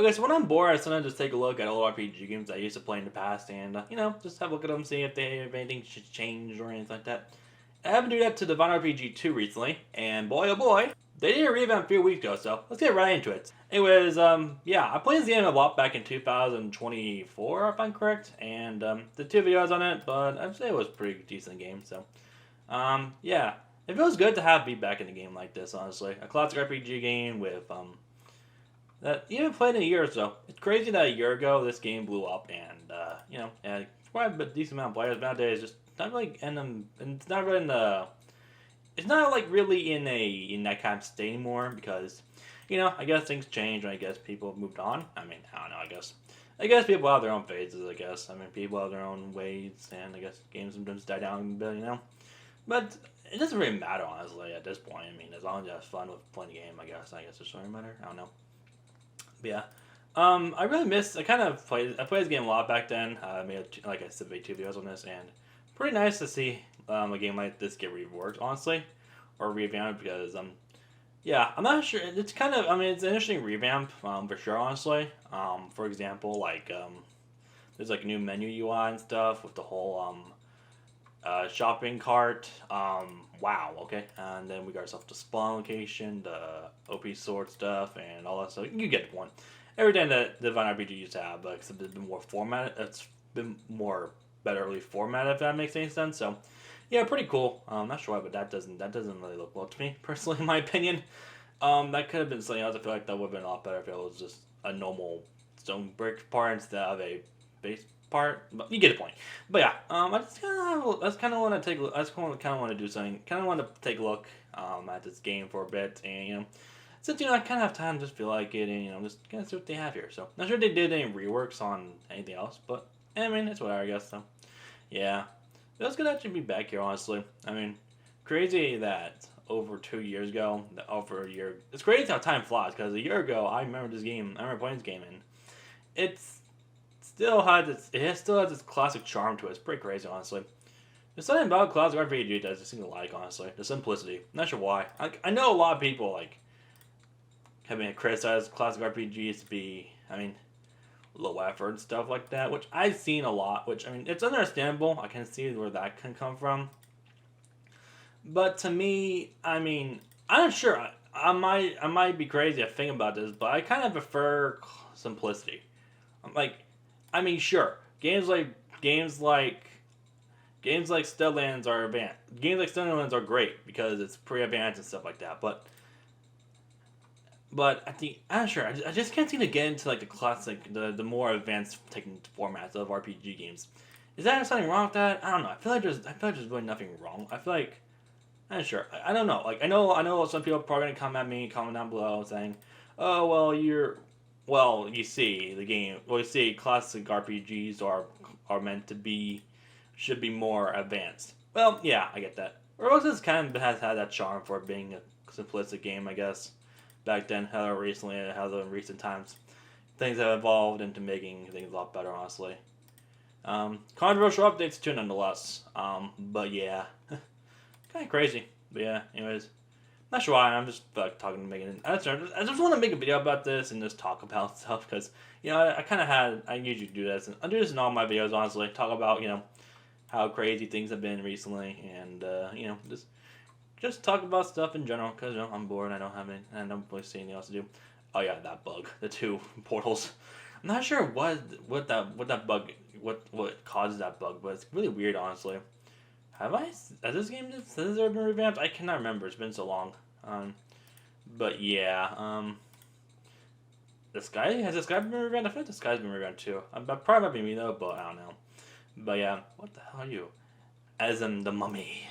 Okay, so when I'm bored, I sometimes just take a look at old RPG games I used to play in the past, and just have a look at them, see if they if anything should change or anything like that. I happened to do that to Divine RPG 2 recently, and boy oh boy, they did a revamp a few weeks ago, so let's get right into it. Anyways, yeah, I played this game a lot back in 2024, if I'm correct, and did 2 videos on it, but I'd say it was a pretty decent game, so yeah. It feels good to have me back in a game like this, honestly. A classic RPG game with that you haven't played in a year or so. It's crazy that a year ago this game blew up, and had quite a decent amount of players. Nowadays, just not really in them, and it's not really in the. It's not like really in that kind of state anymore because, I guess things change, and I guess people have moved on. I mean, I don't know. I guess people have their own phases. I guess people have their own ways, and I guess games sometimes die down a bit. But it doesn't really matter honestly at this point. I mean, as long as you have fun with playing the game, I guess it doesn't really matter. I don't know. But yeah. I really miss. I played this game a lot back then. I like I said, made 2 videos on this, and pretty nice to see a game like this get reworked, honestly, or revamped because yeah, I'm not sure. It's kind of it's an interesting revamp for sure, honestly. For example, there's like new menu UI and stuff with the whole shopping cart. Wow. Okay. And then we got ourselves the spawn location, the OP sword stuff, and all that stuff. You get the point. Everything that Divine RPG used to have, but except it's been more formatted. It's been more betterly formatted, if that makes any sense. So, yeah, pretty cool. Not sure why, but that doesn't really look well to me personally, in my opinion. That could have been something else. I feel like that would have been a lot better if it was just a normal stone brick part instead of a base part. But you get the point. But yeah, I just kind of want to take. I just kind of want to do something. Kind of want to take a look at this game for a bit, and since I kind of have time, just feel like it, and just kind of see what they have here. So not sure if they did any reworks on anything else, but it's whatever I guess. So yeah, it was good to actually be back here. Honestly, crazy that over 2 years ago, over a year. It's crazy how time flies because a year ago I remember this game. I remember playing this game, and it's still has its classic charm to it. It's pretty crazy, honestly. There's something about classic RPG that I just seem to like, honestly. The simplicity. Not sure why. I know a lot of people having criticized classic RPGs to be, low effort and stuff like that, which I've seen a lot. Which it's understandable. I can see where that can come from. But to me, I'm not sure. I might be crazy to think about this, but I kind of prefer simplicity. Like, sure, games like Steadlands are advanced. Games like Steadlands are great because it's pretty advanced and stuff like that. But I'm not sure. I just can't seem to get into like the classic, the more advanced technical formats of RPG games. Is there something wrong with that? I don't know. I feel like there's really nothing wrong. I feel like I'm not sure. I don't know. Like I know some people are probably gonna come at me, comment down below saying, "Oh well, you see the game. Well, you see classic RPGs are meant to be should be more advanced." Well, yeah, I get that. Roblox kind of has had that charm for being a simplistic game, I guess. Back then, how recently, how in recent times, things have evolved into making things a lot better, honestly. Controversial updates too, nonetheless. But yeah, kind of crazy. But yeah, anyways, not sure why. I'm just talking to making. I just want to make a video about this and just talk about stuff because I kind of had. I usually do this, and I do this in all my videos. Honestly, talk about how crazy things have been recently, and just talk about stuff in general because I'm bored. And I don't have any. And I don't really see anything else to do. Oh yeah, that bug, the two portals. I'm not sure what that bug what causes that bug, but it's really weird, honestly. Has this game has there been revamped? I cannot remember. It's been so long. Um, but yeah. The sky been revamped? I feel like the sky's been revamped too. Probably might be me though, but I don't know. But yeah, what the hell are you? As in the mummy.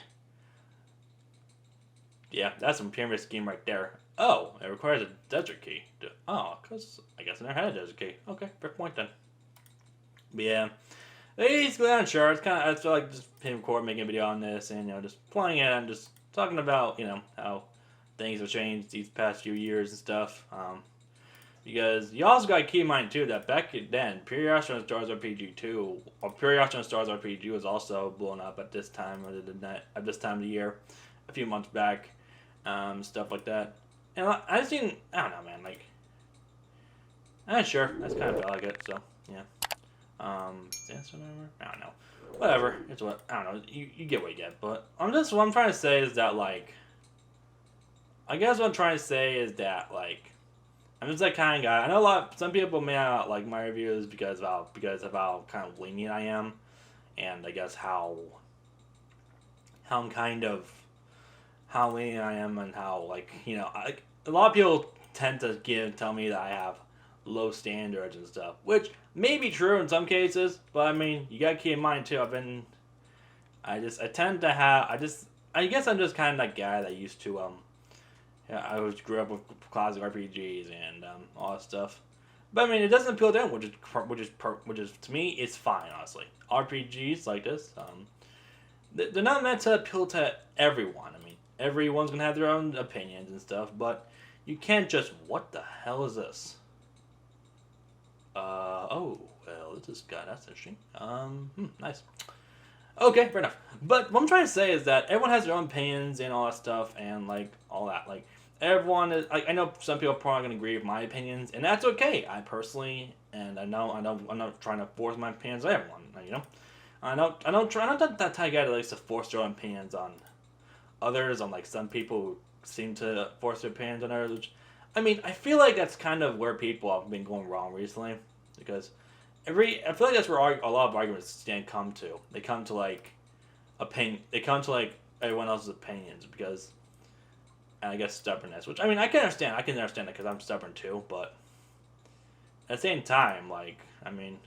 Yeah, that's some pyramid scheme right there. Oh, it requires a desert key. Oh, cause I guess I never had a desert key. Okay, fair point then. But yeah. Basically, I'm sure. It's kind of. I feel like just him record making a video on this, and just playing it and just talking about how things have changed these past few years and stuff. Because you also got to keep in mind too that back then, Pure Astronaut Stars RPG 2, or Pure Astronaut Stars RPG was also blown up at this time of the night, at this time of the year, a few months back, stuff like that. And I've seen. I don't know, man. Like Sure, that's kind of felt like it. So yeah. Dance or whatever. I don't know. Whatever. It's what I don't know. You get what you get. But what I'm trying to say is that like, I guess what I'm trying to say is that like, I'm just that kind of guy. I know some people may not like my reviews because of how kind of lenient I am, and I guess how I'm kind of how lenient I am and how like a lot of people tend to tell me that I have low standards and stuff, which may be true in some cases, but I mean you gotta keep in mind too. I tend to have I guess I'm just kind of that guy that used to yeah, grew up with classic RPGs and all that stuff. But I mean, it doesn't appeal to them, which is to me, it's fine. Honestly, RPGs like this, they're not meant to appeal to everyone. I mean, everyone's gonna have their own opinions and stuff, but you can't just. What the hell is this? Oh, well, this is good. That's interesting. Nice. Okay, fair enough. But what I'm trying to say is that everyone has their own opinions and all that stuff, and like all that. Like everyone is. Like, I know some people are probably gonna agree with my opinions, and that's okay. I personally, and I know, I'm not trying to force my opinions on everyone. You know, I'm not that type of guy that likes to force their own opinions on others. On like some people who seem to force their opinions on others. Which, I mean, I feel like that's kind of where people have been going wrong recently, because I feel like that's where a lot of arguments come to. They come to like They come to like everyone else's opinions because, and I guess stubbornness. Which I mean, I can understand. I can understand that because I'm stubborn too. But at the same time, like I mean,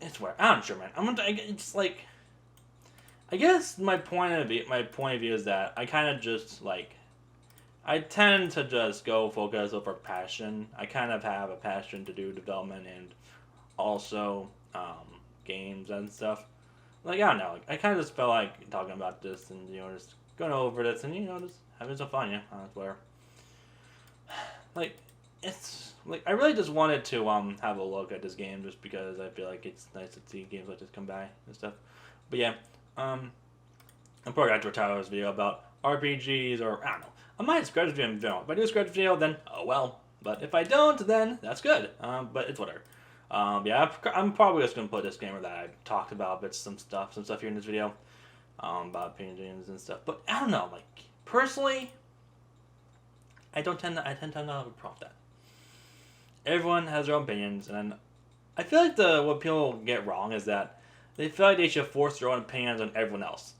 it's where I'm not sure, man. It's like, I guess my point of view is that I kind of just like. I tend to just go focus over passion. I kind of have a passion to do development and also games and stuff. Like, I don't know. Like, I kind of just felt like talking about this and, just going over this and, just having some fun, yeah. That's where. Like, it's. Like, I really just wanted to have a look at this game just because I feel like it's nice to see games like this come by and stuff. But yeah, I'm probably going to retire this video about RPGs or, I don't know. I might scratch the video in general. If I do scratch the video, then oh well. But if I don't, then that's good. But it's whatever. Yeah, I'm probably just gonna put a disclaimer that I talked about, but some stuff here in this video, about opinions and stuff. But I don't know. Like personally, I tend to not have a problem with that. Everyone has their own opinions, and I feel like what people get wrong is that they feel like they should force their own opinions on everyone else,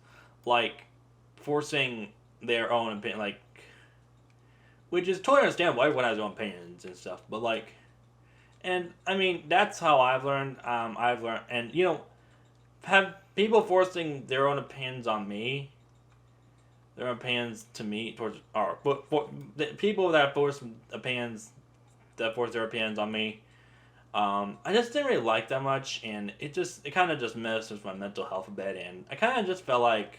like forcing their own opinion, like. Which is totally understandable. Everyone has their own opinions and stuff, but like, and I mean that's how I've learned. And have people forcing their own opinions on me, their own opinions to me towards, or for the people that force their opinions on me. I just didn't really like that much, and it kind of just messed with my mental health a bit, and I kind of just felt like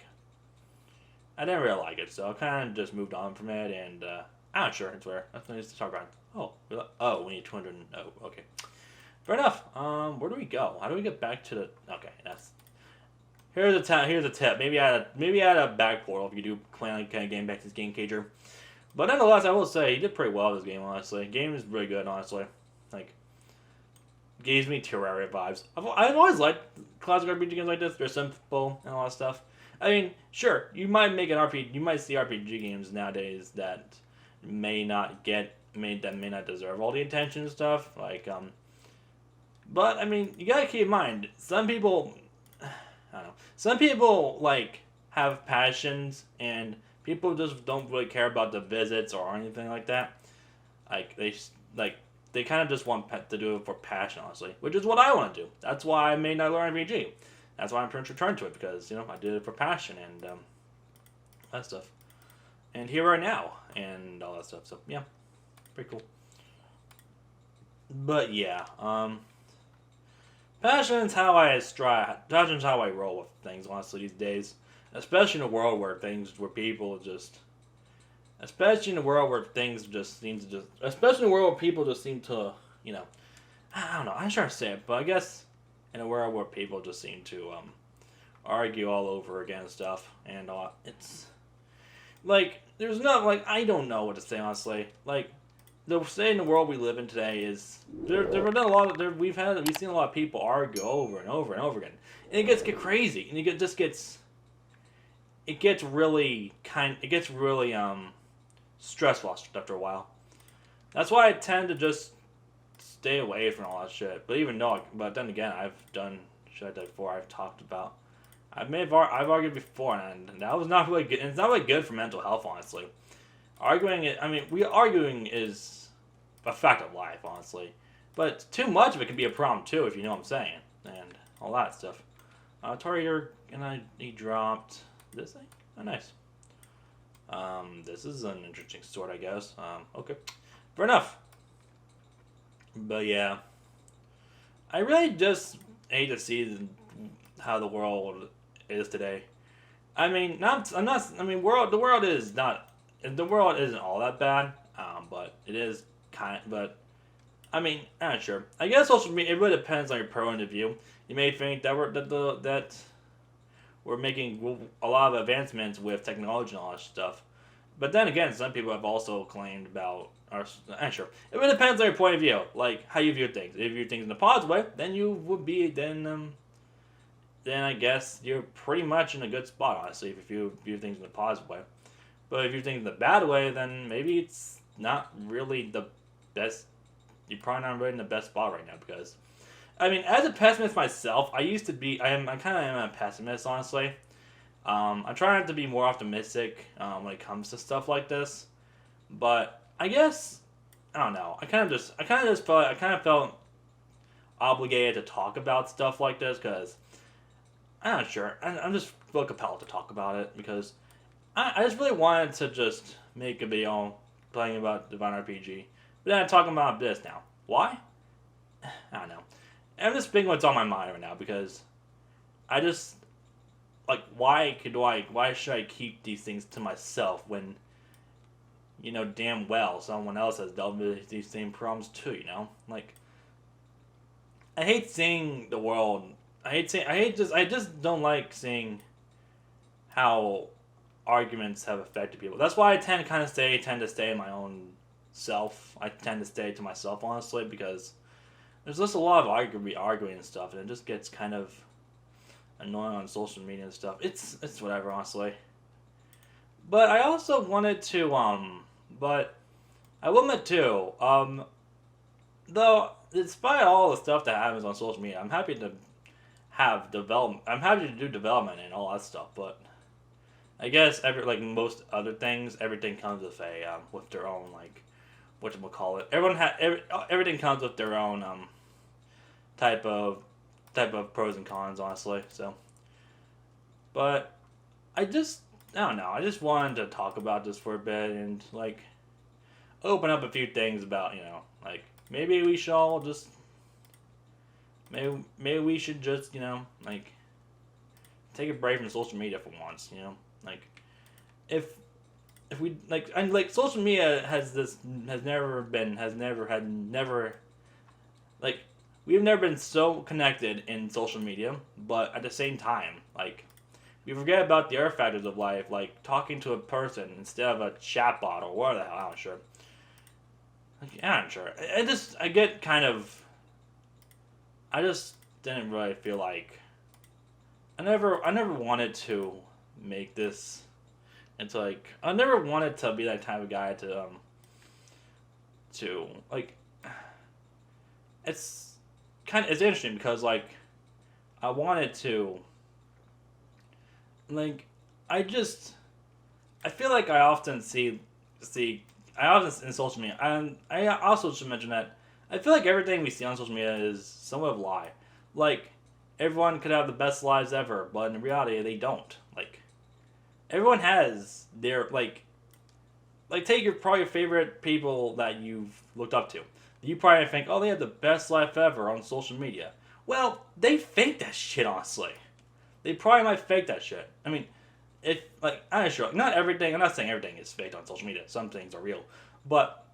I didn't really like it, so I kind of just moved on from it, and. I'm not sure. It's where that's nice to talk about. We need 200. Oh, okay. Fair enough. Where do we go? How do we get back to the? Okay, here's a tip. Maybe add a back portal if you do plan on kind of getting back to this game cager. But nonetheless, I will say he did pretty well this game. Honestly, the game is really good. Honestly, like gives me Terraria vibes. I've always liked classic RPG games like this. They're simple and all that stuff. I mean, sure, you might see RPG games nowadays that may not deserve all the attention and stuff. Like, but I mean, you gotta keep in mind, some people, I don't know, some people like have passions, and people just don't really care about the visits or anything like that. Like they kind of just want to do it for passion, honestly, which is what I want to do. That's why I made Another RPG. That's why I'm trying to return to it because I did it for passion and that stuff. And here we are now, and all that stuff. So yeah, pretty cool. But yeah, passion's how I strive. Passion's how I roll with things. Honestly, these days, especially in a world where people just seem to, I don't know. I'm trying to say it, but I guess in a world where people just seem to argue all over again and stuff, and it's. Like, there's not, like, I don't know what to say, honestly. Like, the state in the world we live in today is there have been a lot of we've seen a lot of people argue over and over and over again, and it get crazy, and it gets really stressful after a while. That's why I tend to just stay away from all that shit. But then again, I've done shit before. I've talked about. I've argued before, and that was not really good. And it's not really good for mental health, honestly. Arguing is a fact of life, honestly. But too much of it can be a problem too, if you know what I'm saying, and all that stuff. Target, and he dropped this thing. Oh, nice. This is an interesting sword, I guess. Okay, fair enough. But yeah, I really just hate to see how the world is today. I mean, not. I'm not. I mean, the world is not. The world isn't all that bad. But it is kind. But I mean, I'm not sure. I guess social media. It really depends on your point of view. You may think that we're making a lot of advancements with technology and all that stuff. But then again, some people have also claimed about. I'm sure. It really depends on your point of view, like how you view things. If you view things in a positive way, then you would be then I guess you're pretty much in a good spot, honestly, if you view things in a positive way. But if you view things in a bad way, then maybe it's not really the best. You're probably not really in the best spot right now because, I mean, as a pessimist myself, I used to be. I kind of am a pessimist, honestly. I'm trying to be more optimistic when it comes to stuff like this, but I guess I don't know. I kind of felt obligated to talk about stuff like this because I'm not sure. I'm just feel compelled to talk about it because I just really wanted to just make a video playing about Divine RPG, but then I'm talking about this now. Why? I don't know. I'm just thinking what's on my mind right now because I just why should I keep these things to myself when damn well someone else has dealt with these same problems too, I hate seeing the world. I just don't like seeing how arguments have affected people. That's why I tend to stay in my own self. I tend to stay to myself, honestly, because there's just a lot of arguing and stuff, and it just gets kind of annoying on social media and stuff. It's whatever, honestly. But I also wanted to but I will admit too, though despite all the stuff that happens on social media, I'm happy to do development and all that stuff, but I guess most other things, everything comes with with their own whatchamacallit. Everything comes with their own type of pros and cons, honestly. So, but I don't know. I just wanted to talk about this for a bit and open up a few things about maybe we should all just maybe we should just take a break from social media for once. If we social media we've never been so connected in social media, but at the same time we forget about the other factors of life, like talking to a person instead of a chatbot or whatever the hell. I'm not sure. I'm not sure. I just didn't really feel like. I never wanted to make this into I never wanted to be that type of guy to it's it's interesting because I wanted to I feel like I often in social media, and I also should mention that I feel like everything we see on social media is somewhat of a lie. Everyone could have the best lives ever, but in reality they don't. Everyone has their take probably your favorite people that you've looked up to. You probably think, oh, they have the best life ever on social media. Well, they fake that shit, honestly. They probably might fake that shit. I mean, I'm not sure. Not everything. I'm not saying everything is faked on social media. Some things are real, but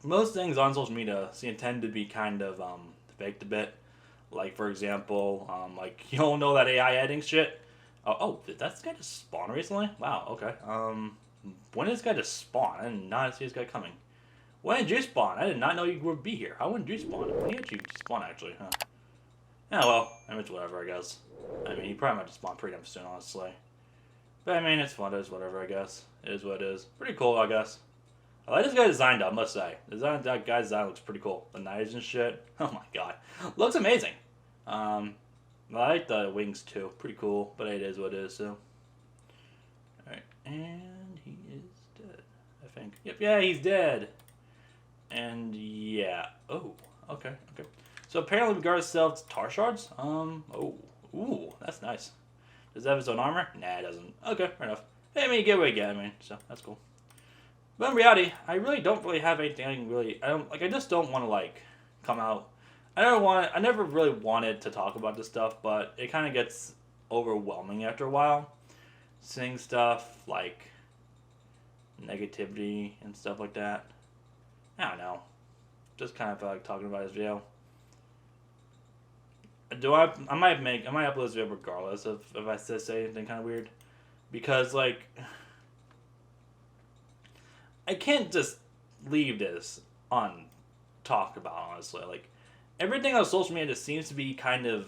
most things on social media tend to be kind of faked a bit. For example, you don't know that AI editing shit. Oh, did that guy just spawn recently? Wow. Okay. When did this guy just spawn? I did not see this guy coming. When did you spawn? I did not know you would be here. How did you spawn? When did you spawn, actually, huh? Yeah, well, I mean, it's whatever, I guess. I mean, you probably might just spawn pretty damn soon, honestly. But, I mean, it's fun. It's whatever, I guess. It is what it is. Pretty cool, I guess. I like this guy's design, though, I must say. That guy's design looks pretty cool. The knives and shit. Oh, my God. Looks amazing. I like the wings, too. Pretty cool. But it is what it is, so. Alright. And he is dead, I think. Yep, yeah, he's dead. And, yeah. Oh, okay, okay. So, apparently, we got ourselves tar shards. Oh. Ooh, that's nice. Does it have his own armor? Nah, it doesn't. Okay, fair enough. Hey, I mean, you get what you get, I mean, so that's cool. But in reality, I really don't really have anything really. I just don't want to like come out. I never really wanted to talk about this stuff, but it kind of gets overwhelming after a while. Seeing stuff like negativity and stuff like that. I don't know. Just kind of like talking about this video. I might upload this video regardless of if I say anything kind of weird, because like I can't just leave this talked about, honestly. Like everything on social media just seems to be kind of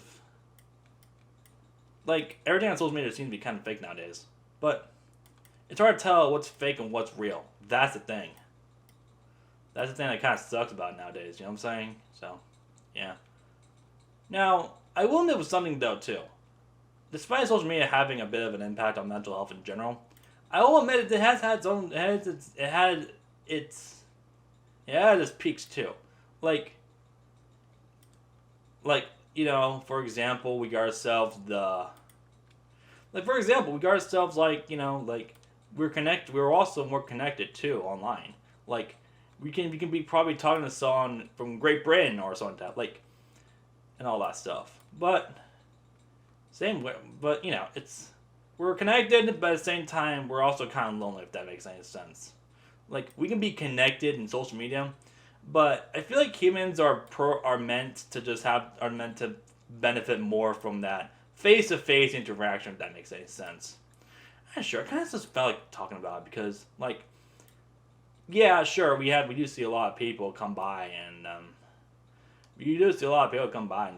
fake nowadays. But it's hard to tell what's fake and what's real. That's the thing. That's the thing that kind of sucks about it nowadays. You know what I'm saying? So, yeah. Now, I will admit with something though too. Despite social media having a bit of an impact on mental health in general, I will admit it has had its peaks too. Like you know, for example, we got ourselves like, you know, like we're also more connected too online. Like we can be probably talking to someone from Great Britain or something like that, like, and all that stuff. But you know, we're connected, but at the same time, we're also kind of lonely, if that makes any sense. Like, we can be connected in social media, but I feel like humans are meant to benefit more from that face-to-face interaction, if that makes any sense. I'm sure. I kind of just felt like talking about it because, like, yeah, sure, we do see a lot of people come by, and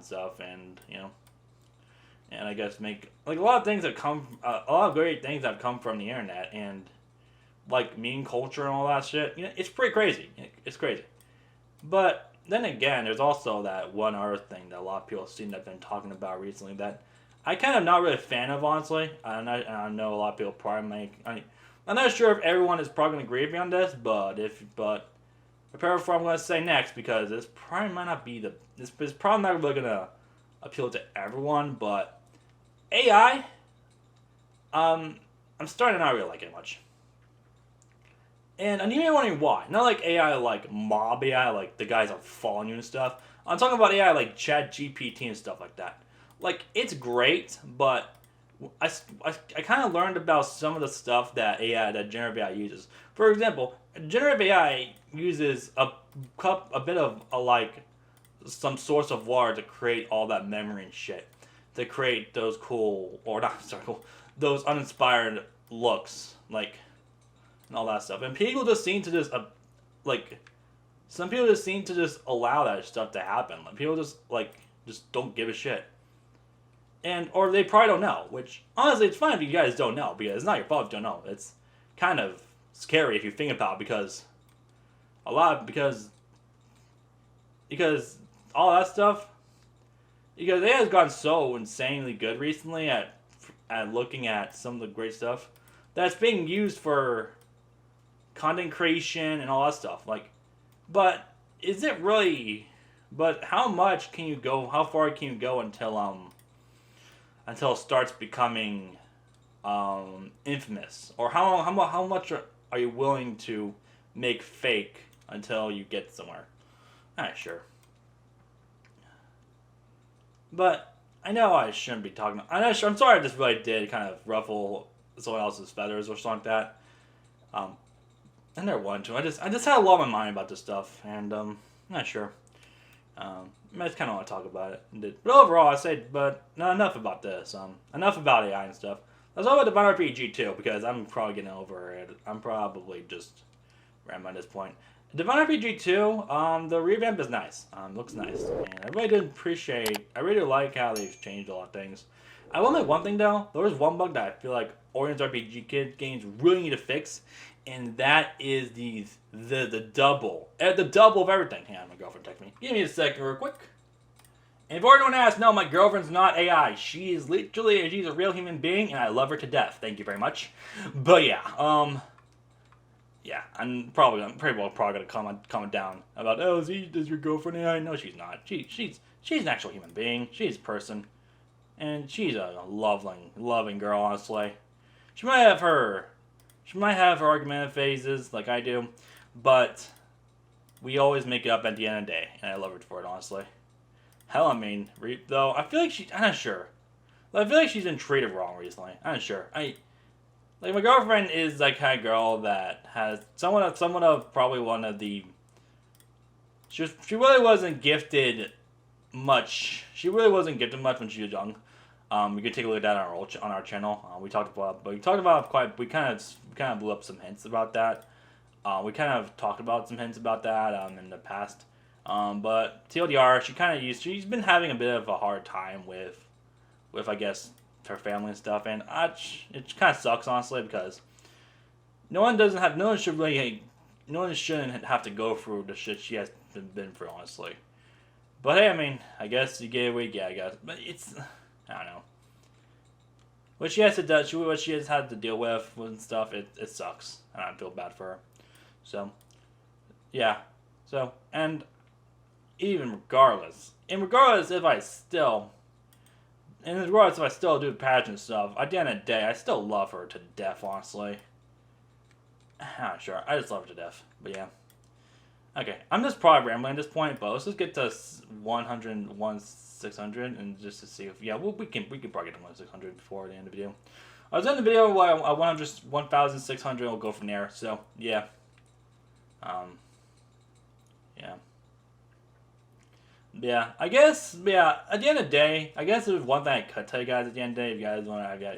stuff, and you know. And I guess make like a lot of great things that come from the internet, and like meme culture and all that shit. You know, it's pretty crazy. It's crazy. But then again, there's also that one other thing that a lot of people seem to have been talking about recently that I kind of not really a fan of, honestly. I know a lot of people probably I'm not sure if everyone is probably going to agree with me on this, but prepare for what I'm going to say next, because this probably might not be this is probably not really going to appeal to everyone, but AI, I'm starting to not really like it much. And I'm even wondering why. Not like AI like mob AI, like the guys are following you and stuff. I'm talking about AI like ChatGPT and stuff like that. Like, it's great, but I kind of learned about some of the stuff that generative AI uses. For example, generative AI uses a bit of like some source of water to create all that memory and shit. To create those those uninspired looks, like, and all that stuff. And people just seem to just, some people just seem to just allow that stuff to happen. Like, people just don't give a shit. Or they probably don't know, which, honestly, it's fine if you guys don't know, because it's not your fault if you don't know. It's kind of scary if you think about it, because all that stuff, because AI has gotten so insanely good recently at looking at some of the great stuff that's being used for content creation and all that stuff. Like, but is it really? But how much can you go? How far can you go until it starts becoming infamous? Or how much are you willing to make fake until you get somewhere? Not sure. But I know I shouldn't be talking. I'm sorry I just really did kind of ruffle someone else's feathers or something like that. I never wanted to. I just had a lot on my mind about this stuff, and I'm not sure. I just kind of want to talk about it. But overall, I say, but not enough about this. Enough about AI and stuff. Let's talk about Divine RPG too, because I'm probably getting over it. I'm probably just rambling at this point. Divine RPG 2, the revamp is nice. Looks nice. And I really did appreciate, I really like how they've changed a lot of things. I will admit one thing though, there was one bug that I feel like Orion's RPG Kid games really need to fix, and that is the double. The double of everything. Hang on, my girlfriend texted me. Give me a second real quick. And if anyone asks, no, my girlfriend's not AI. She is literally, she's a real human being, and I love her to death. Thank you very much. But yeah, yeah, I'm probably gonna comment down about, oh, is your girlfriend AI? No, she's not. She's an actual human being. She's a person, and she's a loving girl. Honestly, she might have her argumentative phases like I do, but we always make it up at the end of the day, and I love her for it. Honestly, hell, I mean, though I feel like I'm not sure. I feel like she's been treated wrong recently. I'm not sure. Like, my girlfriend is that kind of girl that has someone of probably one of the. She really wasn't gifted much. She really wasn't gifted much when she was young. You can take a look at that on our channel. We kind of blew up some hints about that. We kind of talked about some hints about that in the past. But TLDR, she's been having a bit of a hard time with I guess her family and stuff, and it kind of sucks honestly because no one shouldn't have to go through the shit she has been through honestly. But hey, I mean, I guess you get what you get, I guess. But it's, I don't know. What she has had to deal with and stuff, it sucks, and I feel bad for her. So, yeah. So, and regardless if I still do pageant stuff, at the end of the day, I still love her to death, honestly. I'm not sure. I just love her to death. But yeah. Okay, I'm just probably rambling at this point, but let's just get to 600, and just to see if, yeah, we can probably get to 600 before the end of the video. I was in the video at 1,600, we'll go from there, so, yeah. Yeah. Yeah, I guess, yeah, at the end of the day, I guess there's one thing I could tell you guys at the end of the day, if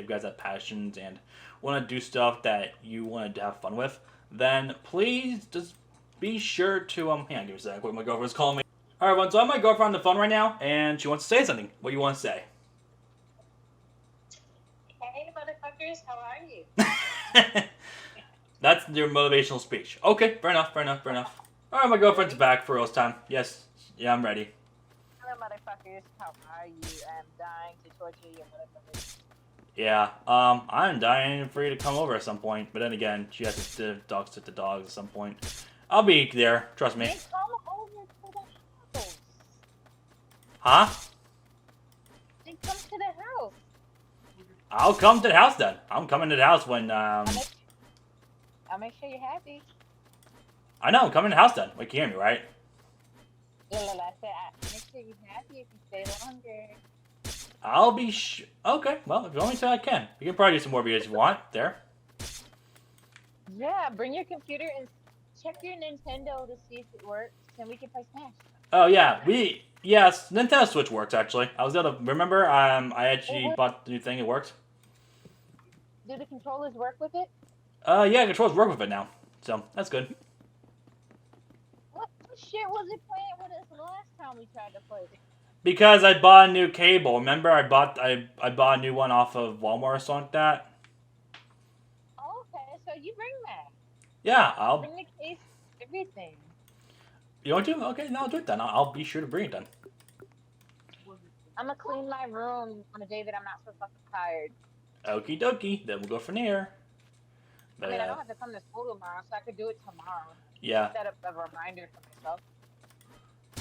you guys have passions and want to do stuff that you want to have fun with, then please just be sure to, hang on, give me a sec, what my girlfriend's calling me. Alright, everyone, so I have my girlfriend on the phone right now, and she wants to say something. What do you want to say? Hey, motherfuckers, how are you? That's your motivational speech. Okay, fair enough. Alright, my girlfriend's back for roast time. Yes, yeah, I'm ready. Hello, motherfuckers, how are you? I'm dying to torture you, motherfuckers. Yeah, I'm dying for you to come over at some point, but then again, she has to dog sit the dogs at some point. I'll be there, trust me. Then come over to the house. Huh? Then come to the house. I'll come to the house then. I'm coming to the house when, I'll make sure you're happy. I know, I'm coming to the house then. Wait, can you hear me, right? Yeah, I said, make sure you're happy if you stay longer. I'll be okay, well, if you want me to, I can. We can probably do some more videos if you want. There. Yeah, bring your computer and check your Nintendo to see if it works, and we can play Smash. Oh, yeah, yes, Nintendo Switch works, actually. I was able to, remember, I actually bought the new thing, it worked. Do the controllers work with it? Yeah, controllers work with it now, so that's good. What shit was it playing with us last time we tried to play it? Because I bought a new cable. Remember, I bought a new one off of Walmart or something like that. Oh, okay, so you bring that. Yeah, I'll bring the case, everything. You want to? Okay, no, I'll do it then. I'll be sure to bring it then. I'm gonna clean my room on a day that I'm not so fucking tired. Okie dokie. Then we'll go from there. But, I mean, I don't have to come to school tomorrow, so I could do it tomorrow. Yeah. Set up a reminder for myself.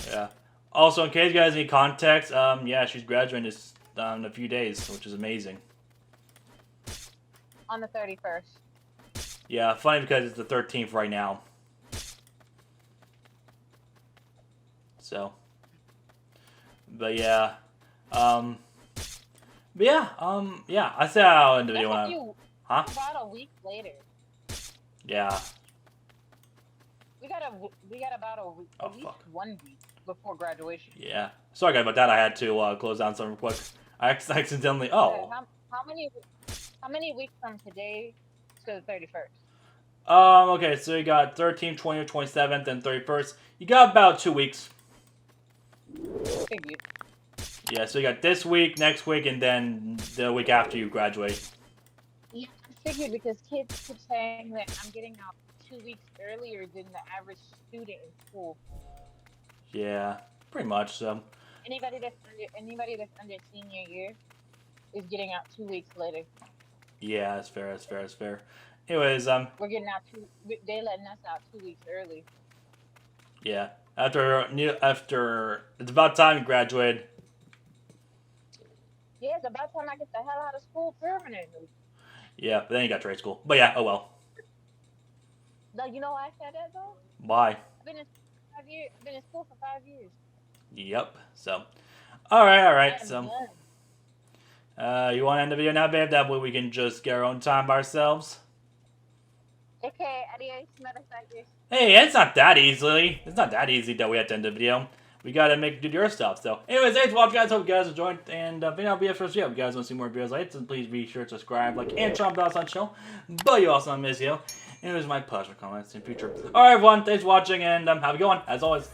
Yeah. Also, in case you guys need context, yeah, she's graduating this in a few days, which is amazing. On the 31st. Yeah, funny because it's the 13th right now. So. But yeah. Yeah, I said I'll end the video when Huh? About a week later. Yeah. We got about a week, at least 1 week before graduation. Yeah. Sorry guys about that. I had to close down something real quick. I accidentally. Oh. How many weeks from today to the 31st? Okay, so you got 13th, 20th, 27th, and 31st. You got about 2 weeks. Figured. Yeah, so you got this week, next week, and then the week after you graduate. Yeah, I figured because kids keep saying that I'm getting out 2 weeks earlier than the average student in school. Yeah, pretty much. So. Anybody that's under senior year is getting out 2 weeks later. Yeah, that's fair. That's fair. That's fair. Anyways, We're getting out they letting us out 2 weeks early. yeah. After it's about time you graduated. Yeah, it's about time I get the hell out of school permanently. Yeah, but then you got trade school. But yeah, oh well. No, you know why I said that though? Why? I've been in 5 years. I've been in school for 5 years. Yep. So, all right. I'm So, done. you want to end the video now, babe? That way we can just get our own time by ourselves. Okay, adios, motherfuckers. Hey, it's not that easily. It's not that easy that we have to end the video. We gotta do your stuff. So, anyways, thanks for watching, guys. Hope you guys enjoyed. And that'll be it for this video. If you guys want to see more videos like this, then please be sure to subscribe, like, and turn on the bell on the channel. But you also miss you. And it was my pleasure comments in the future. Alright, everyone. Thanks for watching, and have a good one, as always.